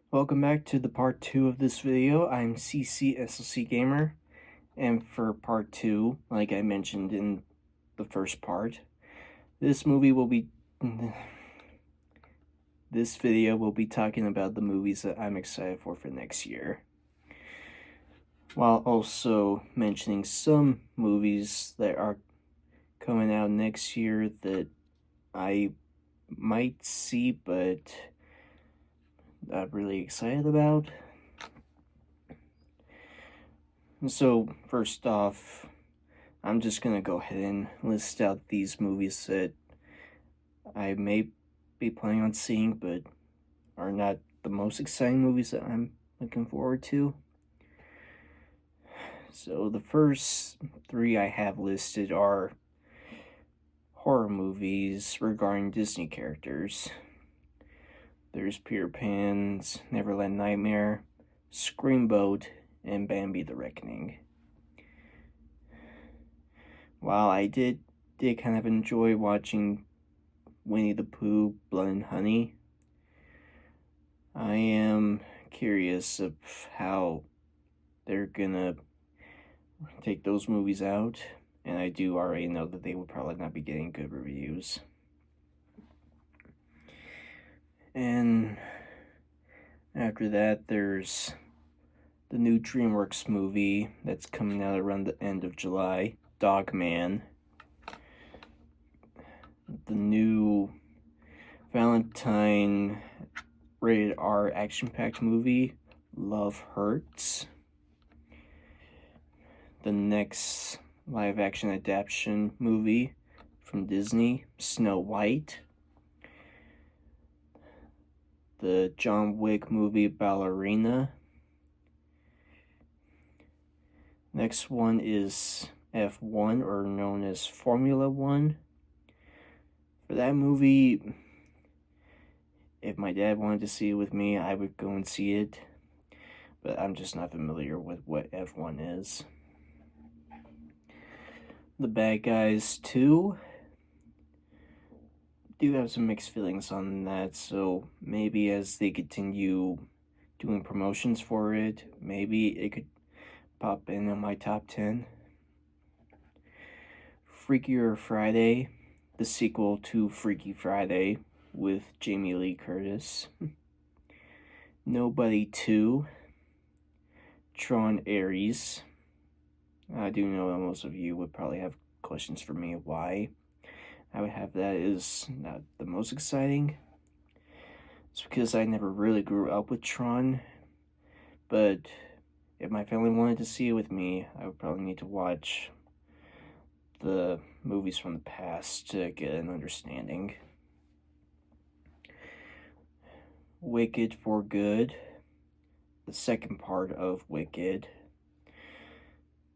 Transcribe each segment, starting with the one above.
Welcome back to the part 2 of this video. I'm CCSLC Gamer, and for part 2, like I mentioned in the first part, this video will be talking about the movies that I'm excited for next year, while also mentioning some movies that are coming out next year that I might see but not really excited about. So first off, I'm just gonna go ahead and list out these movies that I may be planning on seeing but are not the most exciting movies that I'm looking forward to. So the first three I have listed are horror movies regarding Disney characters. There's Peter Pan's Neverland Nightmare, Screamboat, and Bambi the Reckoning. While I did kind of enjoy watching Winnie the Pooh, Blood and Honey, I am curious of how they're gonna take those movies out, and I do already know that they will probably not be getting good reviews. And after that, there's the new DreamWorks movie that's coming out around the end of July, Dogman. The new Valentine rated R action-packed movie, Love Hurts. The next live-action adaptation movie from Disney, Snow White. The John Wick movie, Ballerina. Next one is F1, or known as Formula One. For that movie, if my dad wanted to see it with me, I would go and see it, but I'm just not familiar with what F1 is. The Bad Guys 2, do have some mixed feelings on that, so maybe as they continue doing promotions for it, maybe it could pop in on my top 10. Freakier Friday, the sequel to Freaky Friday with Jamie Lee Curtis. Nobody 2, Tron Ares. I do know that most of you would probably have questions for me why I would have that is not the most exciting. It's because I never really grew up with Tron, but if my family wanted to see it with me, I would probably need to watch the movies from the past to get an understanding. Wicked for Good, the second part of Wicked.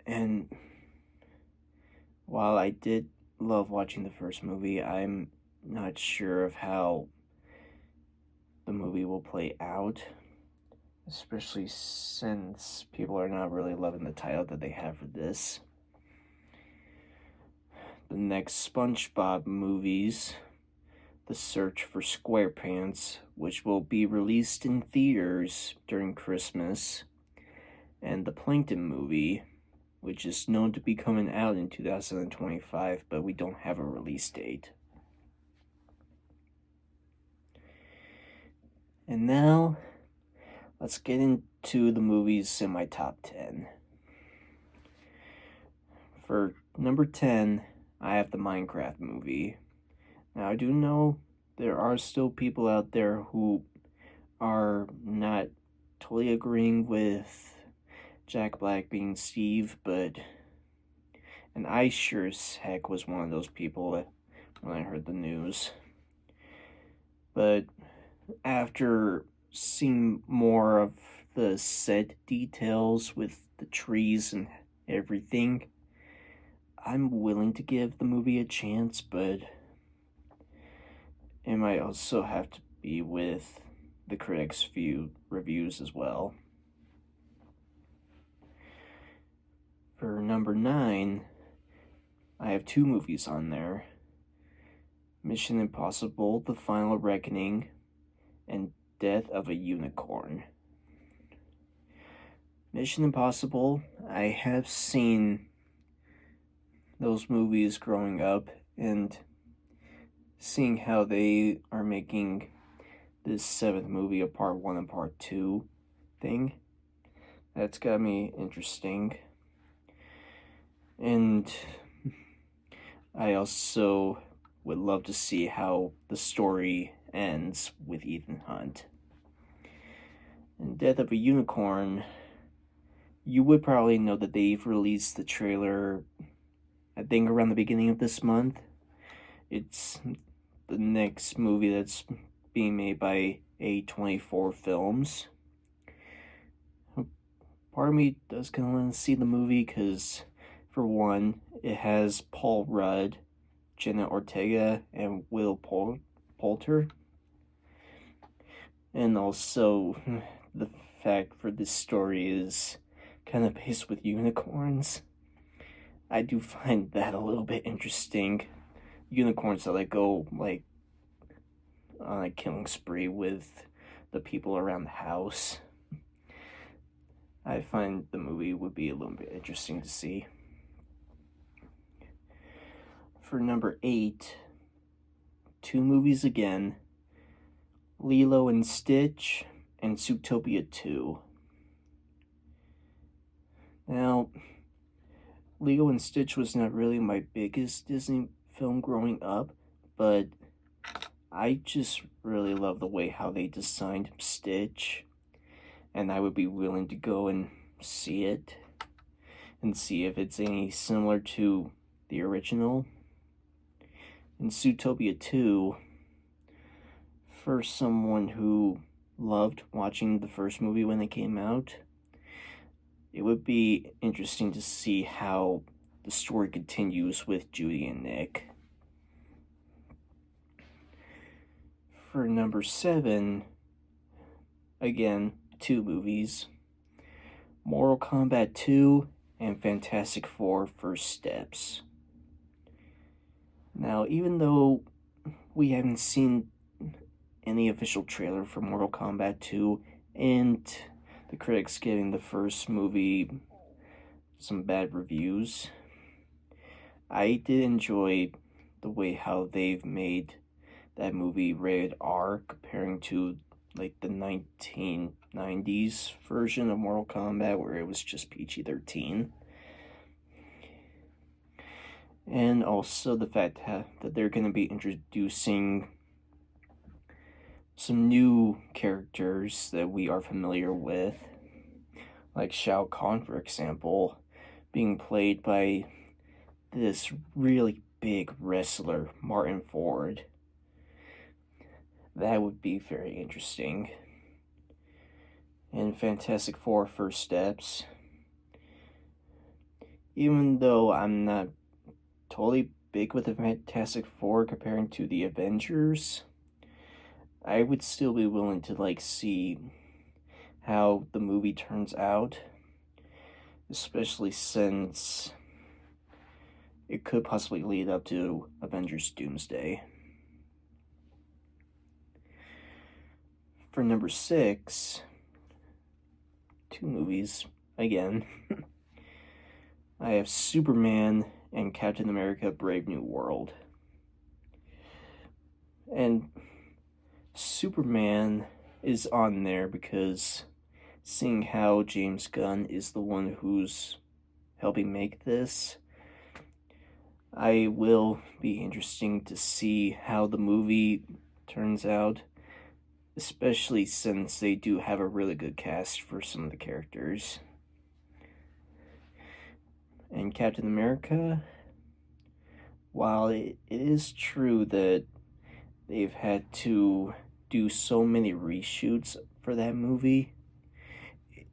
And while I did love watching the first movie, I'm not sure of how the movie will play out, especially since people are not really loving the title that they have for this. The next SpongeBob movies, The Search for SquarePants, which will be released in theaters during Christmas, and the Plankton movie, which is known to be coming out in 2025, but we don't have a release date. And now, let's get into the movies in my top 10. For number 10, I have the Minecraft movie. Now, I do know there are still people out there who are not totally agreeing with Jack Black being Steve, and I sure as heck was one of those people when I heard the news. But after seeing more of the set details with the trees and everything, I'm willing to give the movie a chance, but it might also have to be with the critics' reviews as well. For number 9, I have 2 movies on there. Mission Impossible: The Final Reckoning and Death of a Unicorn. Mission Impossible, I have seen those movies growing up, and seeing how they are making this seventh movie a part 1 and part 2 thing, that's got me interesting. And I also would love to see how the story ends with Ethan Hunt. In Death of a Unicorn, you would probably know that they've released the trailer, I think, around the beginning of this month. It's the next movie that's being made by A24 Films. Part of me does kind of want to see the movie because, for one, it has Paul Rudd, Jenna Ortega, and Will Poulter. And also, the fact for this story is kind of based with unicorns. I do find that a little bit interesting. Unicorns that go on a killing spree with the people around the house. I find the movie would be a little bit interesting to see. For number 8, 2 movies again, Lilo and Stitch and Zootopia 2. Now, Lilo and Stitch was not really my biggest Disney film growing up, but I just really love the way how they designed Stitch, and I would be willing to go and see it and see if it's any similar to the original. In Zootopia 2, for someone who loved watching the first movie when it came out, it would be interesting to see how the story continues with Judy and Nick. For number 7, again, 2 movies, Mortal Kombat 2 and Fantastic Four First Steps. Now, even though we haven't seen any official trailer for Mortal Kombat 2, and the critics giving the first movie some bad reviews, I did enjoy the way how they've made that movie rated R comparing to the 1990s version of Mortal Kombat where it was just PG-13. And also the fact that they're going to be introducing some new characters that we are familiar with, like Shao Kahn, for example, being played by this really big wrestler, Martin Ford. That would be very interesting. And Fantastic Four First Steps, even though I'm not totally big with the Fantastic Four comparing to the Avengers, I would still be willing to see how the movie turns out, especially since it could possibly lead up to Avengers Doomsday. For number 6, 2 movies again. I have Superman and Captain America Brave New World. And Superman is on there because seeing how James Gunn is the one who's helping make this, I will be interesting to see how the movie turns out, especially since they do have a really good cast for some of the characters. And Captain America, while it is true that they've had to do so many reshoots for that movie,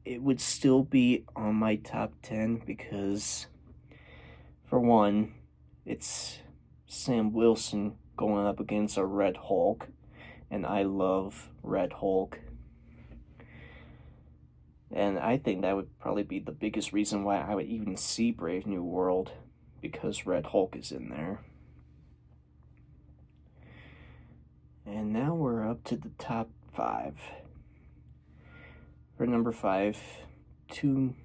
it would still be on my top 10 because, for one, it's Sam Wilson going up against a Red Hulk, and I love Red Hulk. And I think that would probably be the biggest reason why I would even see Brave New World, because Red Hulk is in there. And now we're up to the top 5. For number 5, two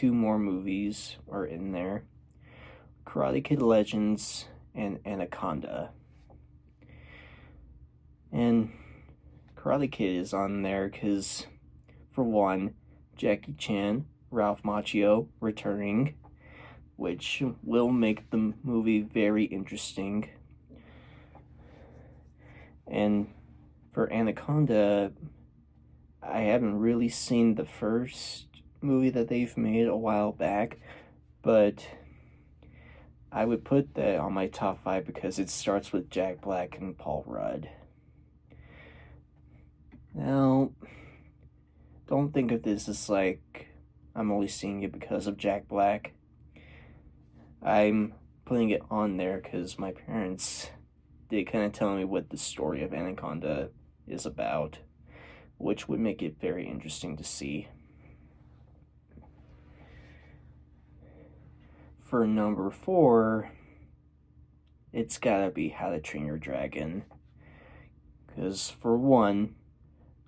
more movies are in there. Karate Kid Legends and Anaconda. And Karate Kid is on there because, for one, Jackie Chan, Ralph Macchio returning, which will make the movie very interesting. And for Anaconda, I haven't really seen the first movie that they've made a while back, but I would put that on my top 5 because it starts with Jack Black and Paul Rudd. Now, don't think of this as like I'm only seeing it because of Jack Black. I'm putting it on there because my parents did kind of tell me what the story of Anaconda is about, which would make it very interesting to see. For number 4, it's gotta be How to Train Your Dragon. Because, for one,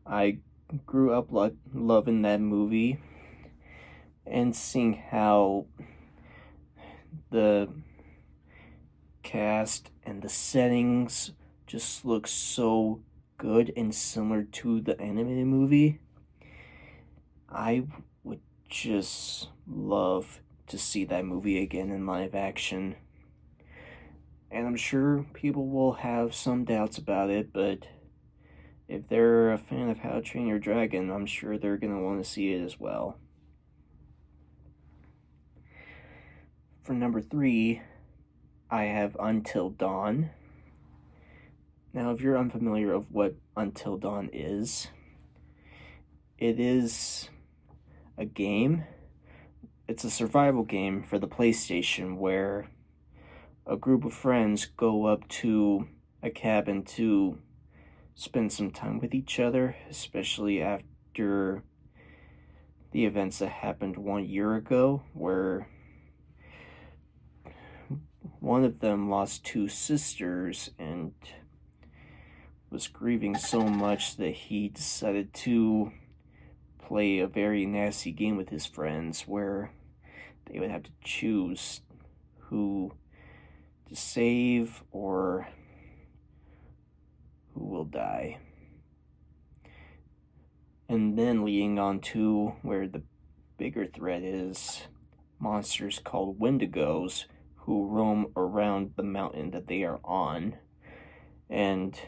I grew up loving that movie and seeing how the cast and the settings just look so good and similar to the animated movie. I would just love to see that movie again in live action. And I'm sure people will have some doubts about it, but if they're a fan of How to Train Your Dragon, I'm sure they're going to want to see it as well. For number 3, I have Until Dawn. Now, if you're unfamiliar of what Until Dawn is, it is a game. It's a survival game for the PlayStation where a group of friends go up to a cabin to spend some time with each other, especially after the events that happened 1 year ago, where one of them lost 2 sisters and was grieving so much that he decided to play a very nasty game with his friends where they would have to choose who to save or who will die. And then leading on to where the bigger threat is monsters called Wendigos who roam around the mountain that they are on and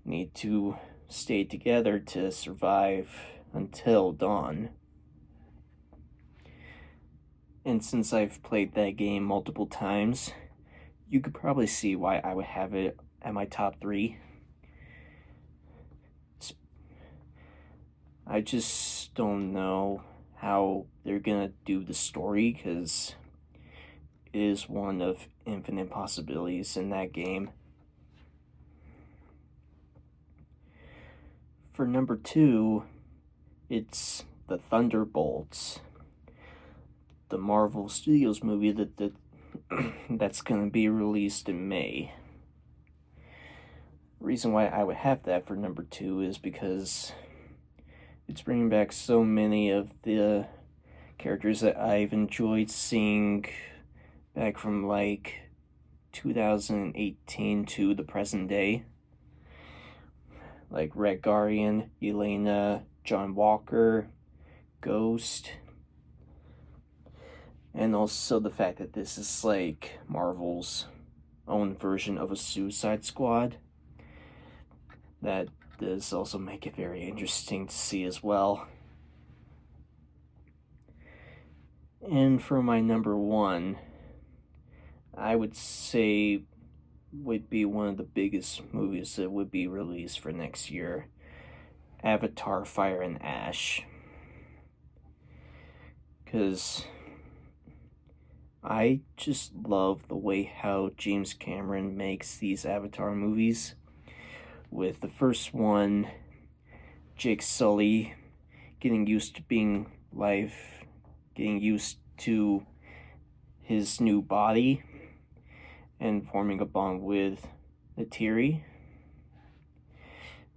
need to stay together to survive until dawn. And since I've played that game multiple times, you could probably see why I would have it at my top 3. I just don't know how they're gonna do the story because it is one of infinite possibilities in that game. For number 2, it's the Thunderbolts, the Marvel Studios movie that's going to be released in May. The reason why I would have that for number 2 is because it's bringing back so many of the characters that I've enjoyed seeing back from like 2018 to the present day. Like Red Guardian, Yelena, John Walker, Ghost. And also the fact that this is like Marvel's own version of a Suicide Squad. That does also make it very interesting to see as well. And for my number 1, I would say would be one of the biggest movies that would be released for next year, Avatar: Fire and Ash. Because I just love the way how James Cameron makes these Avatar movies. With the first one, Jake Sully getting used to being life, getting used to his new body, and forming a bond with Neytiri.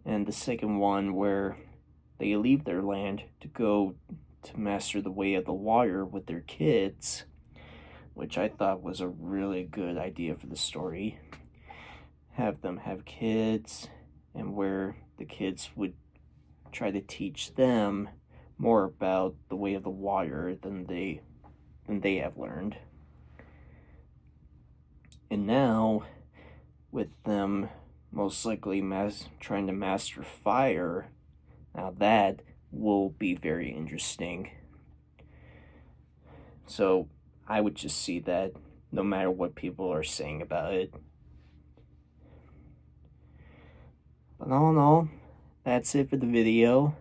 and the second one where they leave their land to go to master the way of the water with their kids, which I thought was a really good idea for the story. Have them have kids, and where the kids would try to teach them more about the way of the water than they have learned. And now, with them most likely trying to master fire, now that will be very interesting. So I would just see that no matter what people are saying about it. But all in all, that's it for the video.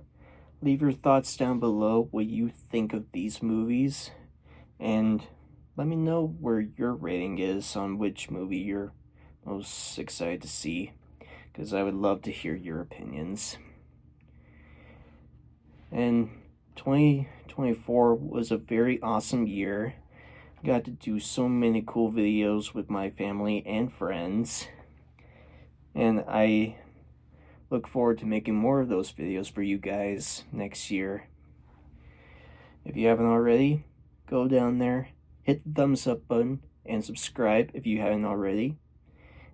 Leave your thoughts down below what you think of these movies, and let me know where your rating is on which movie you're most excited to see, because I would love to hear your opinions. And 2024 was a very awesome year. Got to do so many cool videos with my family and friends, and I look forward to making more of those videos for you guys next year. If you haven't already, go down there, hit the thumbs up button, and subscribe if you haven't already.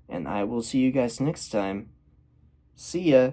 And I will see you guys next time. See ya!